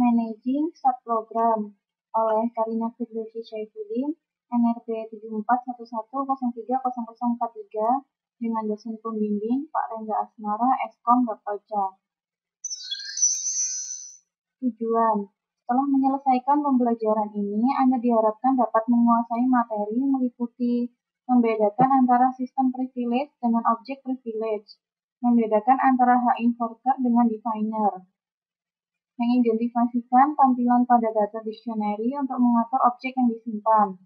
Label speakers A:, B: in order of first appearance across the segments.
A: Managing Subprogram oleh Karina Firdausi Syaifuddin, NRB 7411030043 dengan dosen pembimbing Pak Rengga Asmara, Eskom.Ocha. Tujuan: setelah menyelesaikan pembelajaran ini, Anda diharapkan dapat menguasai materi meliputi membedakan antara sistem privilege dengan objek privilege, membedakan antara hak invoker dengan definer, mengidentifikasikan tampilan pada data dictionary untuk mengatur objek yang disimpan,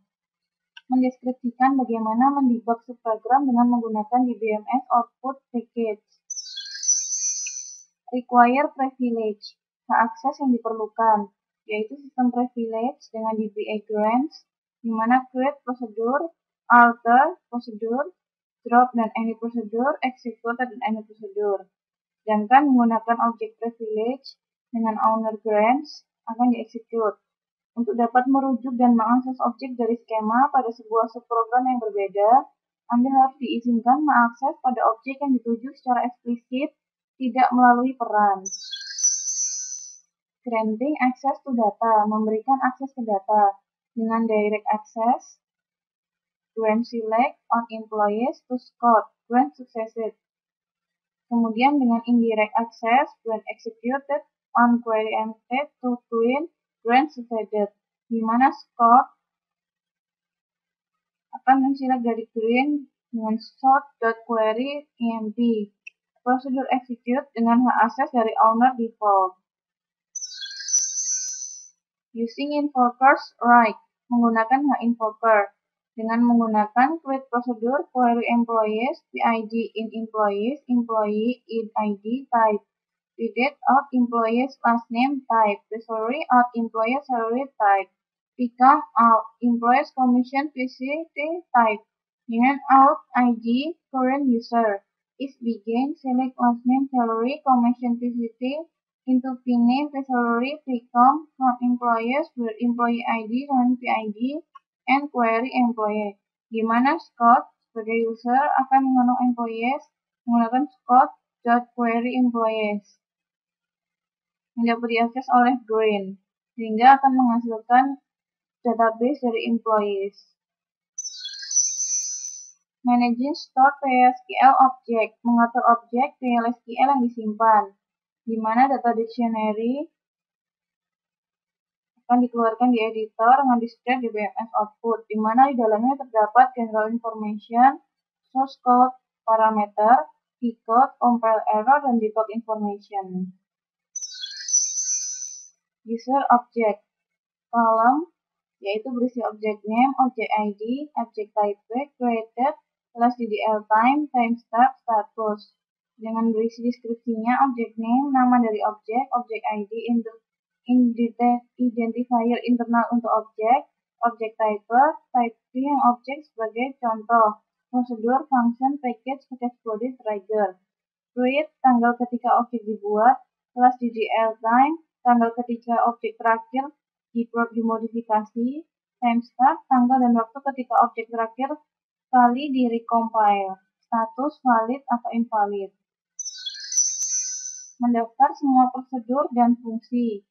A: mendeskripsikan bagaimana mendebug subprogram dengan menggunakan DBMS Output Package. Require Privilege, hak akses yang diperlukan, yaitu sistem privilege dengan DBA Grants, di mana create prosedur, alter prosedur, drop dan any prosedur, execute dan any prosedur. Sedangkan menggunakan objek privilege dengan owner grants akan di-execute. Untuk dapat merujuk dan mengakses objek dari skema pada sebuah subprogram yang berbeda, Anda harus diizinkan mengakses pada objek yang dituju secara eksplisit, tidak melalui peran. Granting access to data, memberikan akses ke data dengan direct access, grant select on employees to scope, grant succeeded. Kemudian dengan indirect access, grant executed on query empted to grant succeeded, di mana scope akan menselect dari green dengan sort.query emp. Prosedur execute dengan hak akses dari owner default. Using invokers right, menggunakan hak invoker dengan menggunakan create prosedur query employees PID in employees employee in ID type, date of employees last name type, the salary of employee salary type, become of employees commission PCT type, dengan out ID current user is begin select last name salary commission PCT into name salary become from employees where employee ID dan PID and query employee, di mana Scott sebagai user akan mengenal employees menggunakan Scott.query employees yang dapat diakses oleh Green, sehingga akan menghasilkan database dari employees. Managing Store PLSQL Object, mengatur objek PLSQL yang disimpan, di mana data dictionary akan dikeluarkan di editor dengan display di BMS output, di mana di dalamnya terdapat general information, source code, parameter, key code, compile error, dan debug information. User object, column, yaitu berisi object name, object ID, object type, created, plus DDL time, timestamp, status. Dengan berisi deskripsinya, object name, nama dari objek, object ID, identifier internal untuk objek, objek type yang objek sebagai contoh, prosedur, function, package, body, trigger. Create, tanggal ketika objek dibuat, plus DDL time, tanggal ketika objek terakhir dimodifikasi, timestamp, tanggal dan waktu ketika objek terakhir kali direcompile, status valid atau invalid. Mendaftar semua prosedur dan fungsi.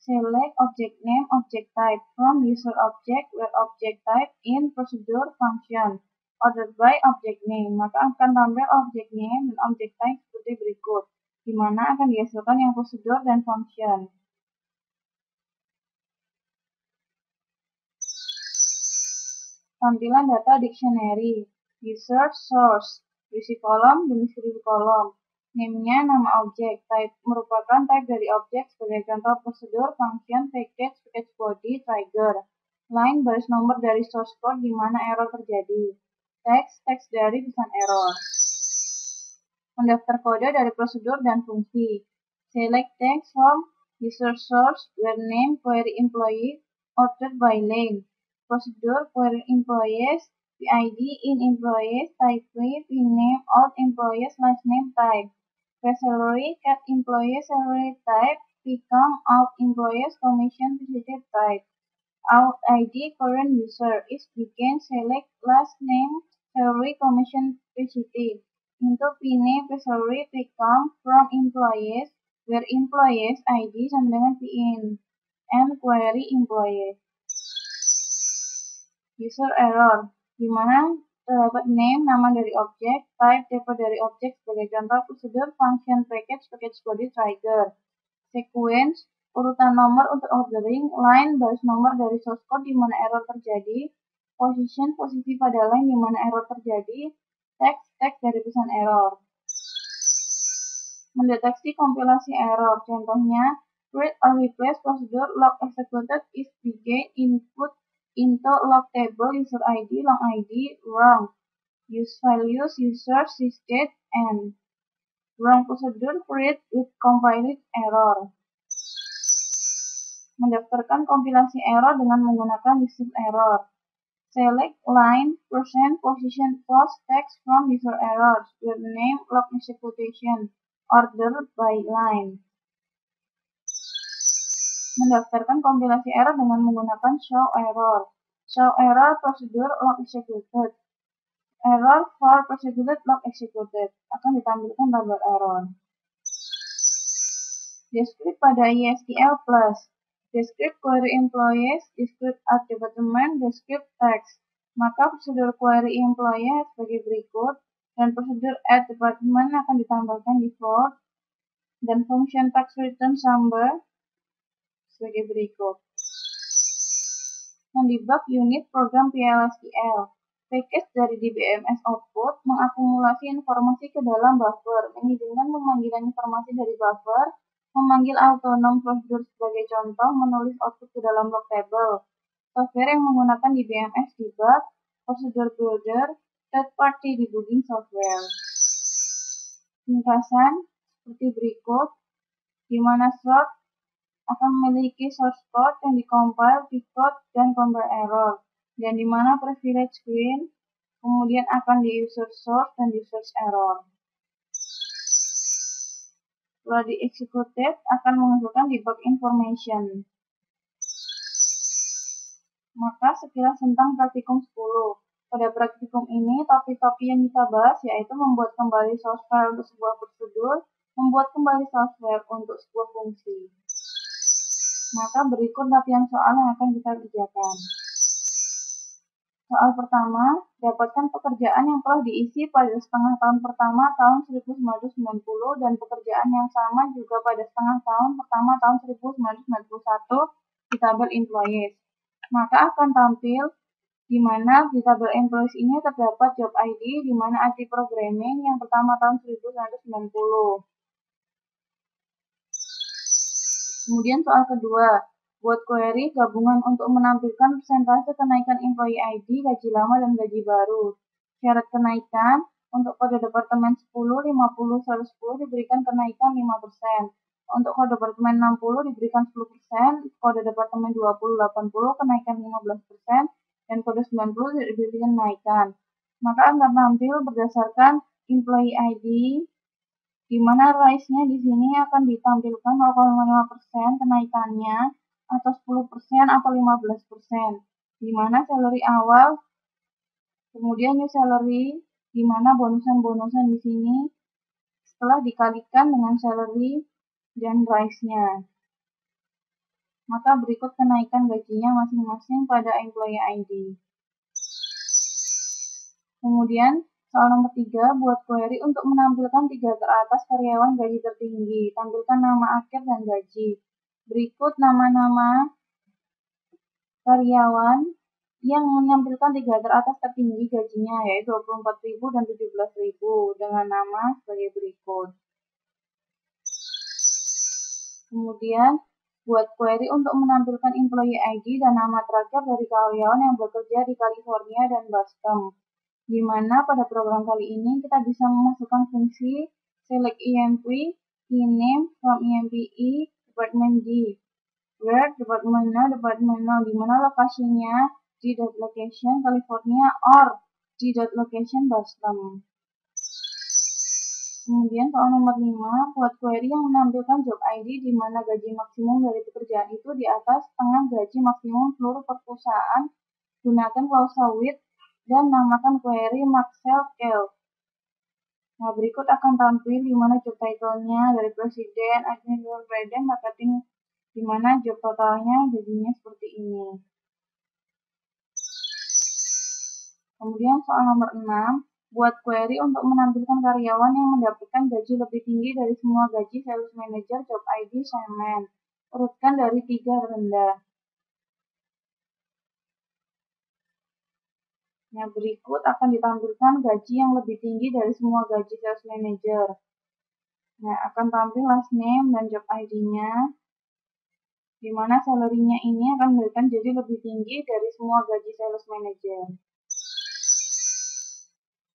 A: Select object name, object type from user object where object type in procedure function ordered by object name. Maka akan tampil object name dan object type seperti berikut, di mana akan dihasilkan yang prosedur dan function. Tampilan data dictionary. User source, berisi kolom demi seribu kolom. Name-nya nama objek, type merupakan type dari objek sebagai contoh prosedur, function, package body, trigger. Line baris nomor dari source code di mana error terjadi. Teks dari pesan error. Mendaftar kode dari prosedur dan fungsi. Select text from user source where name query employee ordered by lane. Prosedur query employees, PID in employees, type name out employees last name type. Salary cat employee salary type, become out employees commission visited type. Out ID current user is begin select last name salary commission visited into name salary become from employees where employees ID sama dengan PIN. and query employee. User error, di mana terdapat name, nama dari objek, type, tipe dari objek sebagai contoh, prosedur, function, package, package body, trigger, sequence, urutan nomor untuk ordering, line, baris nomor dari source code di mana error terjadi, position, posisi pada line di mana error terjadi, text, text dari pesan error. Mendeteksi kompilasi error, contohnya, create or replace prosedur log executed is begin input into log table user ID, long ID, wrong, use values, user, sysdate, and wrong procedure create with compiled error. Mendaftarkan kompilasi error dengan menggunakan receive error. Select line, percent, position, post, text from user errors, with name, log execution, order by line. Mendaftarkan kompilasi error dengan menggunakan show error. Show error procedure log executed. Error for prosecuted log executed. Akan ditampilkan tabel error. Descript pada ISTL plus. Descript query employees, descript at department, descript text. Maka prosedur query employee sebagai berikut, dan prosedur at department akan ditampilkan default, dan function text return number sebagai berikut. Mendebug unit program PLSQL. Package dari DBMS output mengakumulasi informasi ke dalam buffer, mengizinkan pemanggilan informasi dari buffer, memanggil autonom prosedur sebagai contoh, menulis output ke dalam log table. Software yang menggunakan DBMS debug, prosedur builder, third party debugging software. Ringkasan seperti berikut, di mana source akan memiliki source code yang dikompil, decode, dan compile error, dan di mana privilege queen kemudian akan di user source dan di source error. Setelah di-executed akan menghasilkan debug information. Maka sekilas tentang praktikum 10. Pada praktikum ini, topik-topik yang kita bahas yaitu membuat kembali source file untuk sebuah prosedur, membuat kembali software untuk sebuah fungsi. Maka berikut latihan soal yang akan kita kerjakan. Soal pertama, dapatkan pekerjaan yang telah diisi pada setengah tahun pertama tahun 1990 dan pekerjaan yang sama juga pada setengah tahun pertama tahun 1991 di tabel employees. Maka akan tampil di mana di tabel employees ini terdapat job ID di mana IT programming yang pertama tahun 1990. Kemudian soal kedua, buat query gabungan untuk menampilkan persentase kenaikan employee ID, gaji lama, dan gaji baru. Syarat kenaikan, untuk kode departemen 10, 50, 110 diberikan kenaikan 5%. Untuk kode departemen 60 diberikan 10%, kode departemen 20, 80 kenaikan 15%, dan kode 90 diberikan kenaikan. Maka akan tampil berdasarkan employee ID, di mana rise-nya di sini akan ditampilkan 0,5% kenaikannya, atau 10% atau 15%, di mana salary awal, kemudian new salary, di mana bonusan-bonusan di sini setelah dikalikan dengan salary dan rise-nya. Maka berikut kenaikan gajinya masing-masing pada employee ID. Kemudian soal nomor 3, buat query untuk menampilkan 3 teratas karyawan gaji tertinggi. Tampilkan nama akhir dan gaji. Berikut nama-nama karyawan yang menampilkan 3 teratas tertinggi gajinya, yaitu 24.000 dan 17.000 dengan nama sebagai berikut. Kemudian, buat query untuk menampilkan employee ID dan nama terakhir dari karyawan yang bekerja di California dan Boston, di mana pada program kali ini kita bisa memasukkan fungsi select employee, name from employee, department D, where department no, di mana lokasinya di .location California or di .location Boston. Kemudian soal nomor 5, buat query yang menampilkan job ID di mana gaji maksimum dari pekerjaan itu di atas setengah gaji maksimum seluruh perusahaan. Gunakan klausa with dan namakan query Maxwell Cal. Nah, berikut akan tampil di mana job title-nya dari presiden, administrator, marketing, di mana job totalnya gajinya seperti ini. Kemudian soal nomor 6, buat query untuk menampilkan karyawan yang mendapatkan gaji lebih tinggi dari semua gaji sales manager job ID Semen. Urutkan dari 3 rendah. Nah, berikut akan ditampilkan gaji yang lebih tinggi dari semua gaji sales manager. Nah, akan tampil last name dan job ID-nya, di mana salary-nya ini akan memberikan jadi lebih tinggi dari semua gaji sales manager.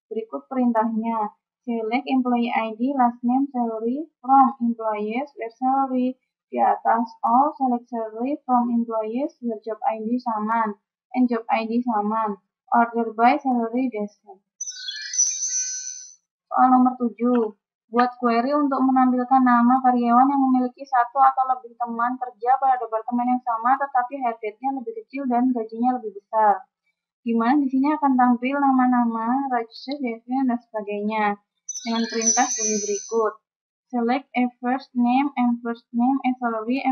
A: Berikut perintahnya. Select employee ID, last name, salary from employees where salary. Di atas all, select salary from employees where job ID saman and job ID saman. Order by salary descent. Soal nomor 7. Buat query untuk menampilkan nama karyawan yang memiliki satu atau lebih teman kerja pada departemen yang sama tetapi head rate-nya lebih kecil dan gajinya lebih besar. Dimana di sini akan tampil nama-nama, register, destination, dan sebagainya dengan perintah sebagai berikut. Select a first name, a salary,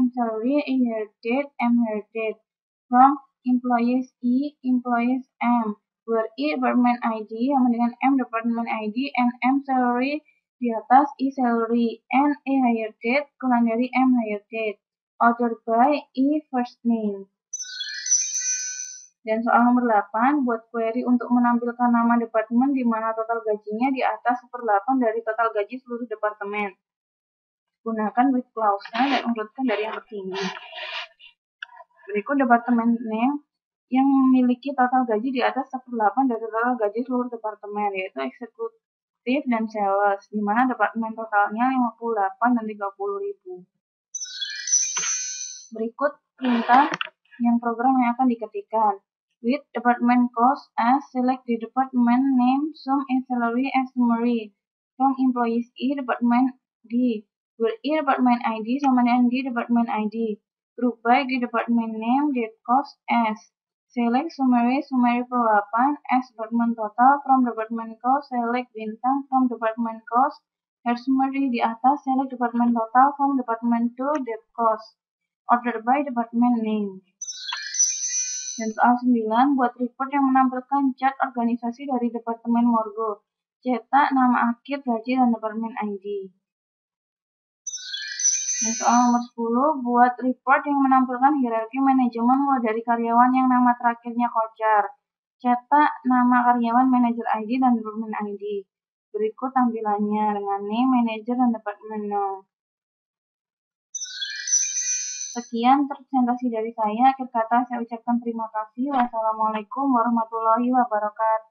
A: a year date, from employees E, employees M, where E department ID sama dengan M department ID and M salary di atas E salary and A hire date kurang dari M hire date. Ordered by E first name. Dan soal nomor 8, buat query untuk menampilkan nama departemen di mana total gajinya di atas 1/8 dari total gaji seluruh departemen. Gunakan with clause-nya dan urutkan dari yang tertinggi. Berikut departemen name yang memiliki total gaji di atas 1/8 dari total gaji seluruh departemen, yaitu eksekutif dan sales, di mana departemen totalnya 58 dan 30.000. Berikut perintah yang program yang akan diketikkan. With department cost as, select the department name, sum and salary as summary from employees E department D, where E department ID sama dengan D department ID. Group by the department name, date cost as. Select summary per 8 as department total from department cost, select bintang from department cost. Hair summary di atas, select department total from department to date cost. Order by department name. Dan soal 9, buat report yang menampilkan chart organisasi dari Departemen Morgo. Cetak nama akhir, gaji, dan departemen ID. Dan soal nomor 10, buat report yang menampilkan hierarki manajemen mulai dari karyawan yang nama terakhirnya kocar. Cetak nama karyawan, manajer ID, dan departemen ID. Berikut tampilannya dengan name, manager, dan departemen name. Sekian presentasi dari saya. Akhir kata saya ucapkan terima kasih. Wassalamualaikum warahmatullahi wabarakatuh.